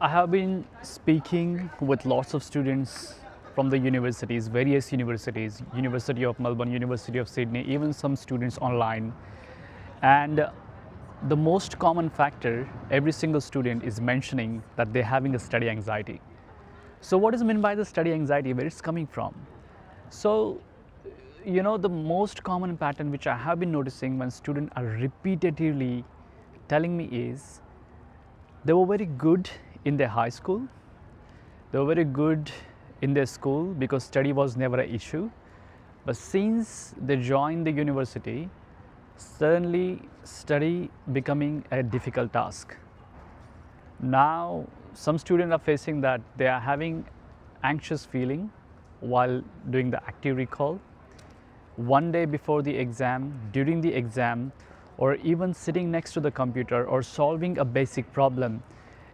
I have been speaking with lots of students from the universities, various universities, University of Melbourne, University of Sydney, even some students online. And the most common factor, every single student is mentioning that they're having a study anxiety. So what is meant by the study anxiety, where it's coming from? So, the most common pattern which I have been noticing when students are repeatedly telling me is they were very good in their high school, they were very good in their school because study was never an issue. But since they joined the university, suddenly study becoming a difficult task. Now some students are facing that they are having anxious feeling while doing the active recall, one day before the exam, during the exam, or even sitting next to the computer or solving a basic problem.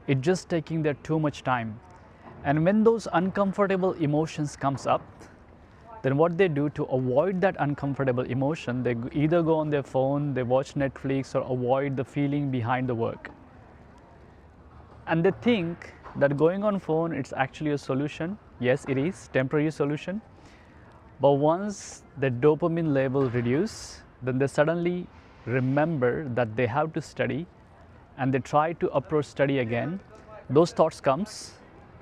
It's just taking their too much time. And when those uncomfortable emotions comes up, then what they do to avoid that uncomfortable emotion, they either go on their phone, they watch Netflix, or avoid the feeling behind the work. And they think that going on phone, it's actually a solution. Yes, it is temporary solution. But once the dopamine level reduce, then they suddenly remember that they have to study, and they try to approach study again. Those thoughts comes,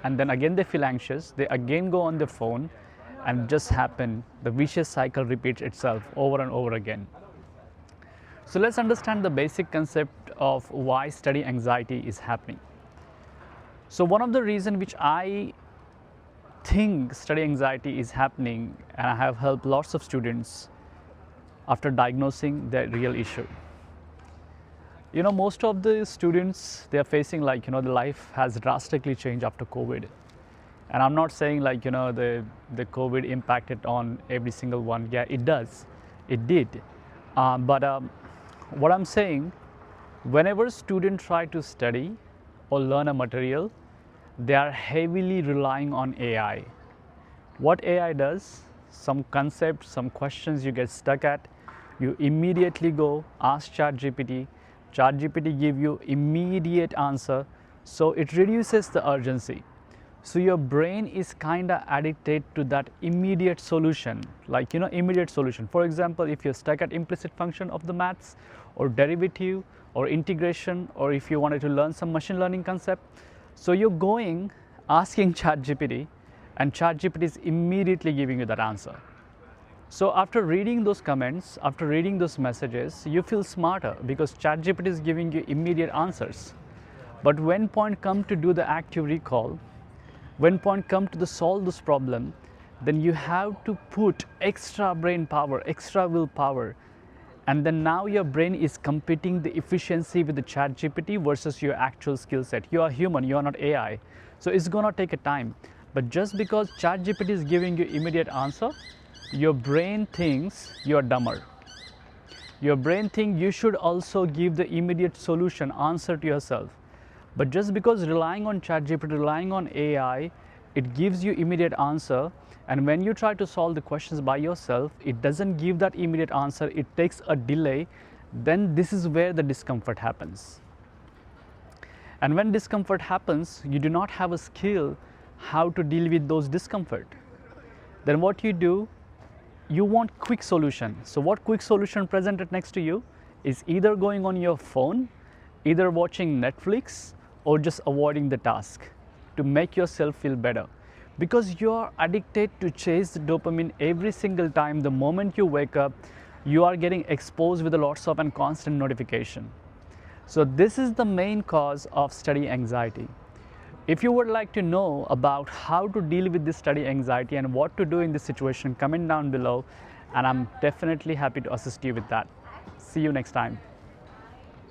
and then again they feel anxious. They again go on the phone, and just happen. The vicious cycle repeats itself over and over again. So let's understand the basic concept of why study anxiety is happening. So one of the reasons which I think study anxiety is happening, and I have helped lots of students after diagnosing the real issue. Most of the students, they are facing the life has drastically changed after COVID. And I'm not saying the COVID impacted on every single one. Yeah, it does. It did. But what I'm saying, whenever students try to study or learn a material, they are heavily relying on AI. What AI does, some concepts, some questions you get stuck at, you immediately go ask ChatGPT. ChatGPT give you immediate answer, so it reduces the urgency. So your brain is kind of addicted to that immediate solution, immediate solution. For example, if you're stuck at implicit function of the maths, or derivative, or integration, or if you wanted to learn some machine learning concept, so you're going asking ChatGPT, and ChatGPT is immediately giving you that answer. So after reading those comments, after reading those messages, you feel smarter because ChatGPT is giving you immediate answers. But when point come to do the active recall, when point come to solve this problem, then you have to put extra brain power, extra willpower, and then now your brain is competing the efficiency with the ChatGPT versus your actual skill set. You are human, you are not AI, so it's gonna take a time. But just because ChatGPT is giving you immediate answer, your brain thinks you are dumber. Your brain thinks you should also give the immediate solution, answer to yourself. But just because relying on ChatGPT, relying on AI, it gives you immediate answer, and when you try to solve the questions by yourself, it doesn't give that immediate answer, it takes a delay, then this is where the discomfort happens. And when discomfort happens, you do not have a skill how to deal with those discomfort. Then what you do, you want quick solution. So what quick solution presented next to you is either going on your phone, either watching Netflix, or just avoiding the task to make yourself feel better. Because you are addicted to chase the dopamine every single time. The moment you wake up, you are getting exposed with lots of and constant notification. So this is the main cause of study anxiety. If you would like to know about how to deal with this study anxiety and what to do in this situation, comment down below, and I'm definitely happy to assist you with that. See you next time.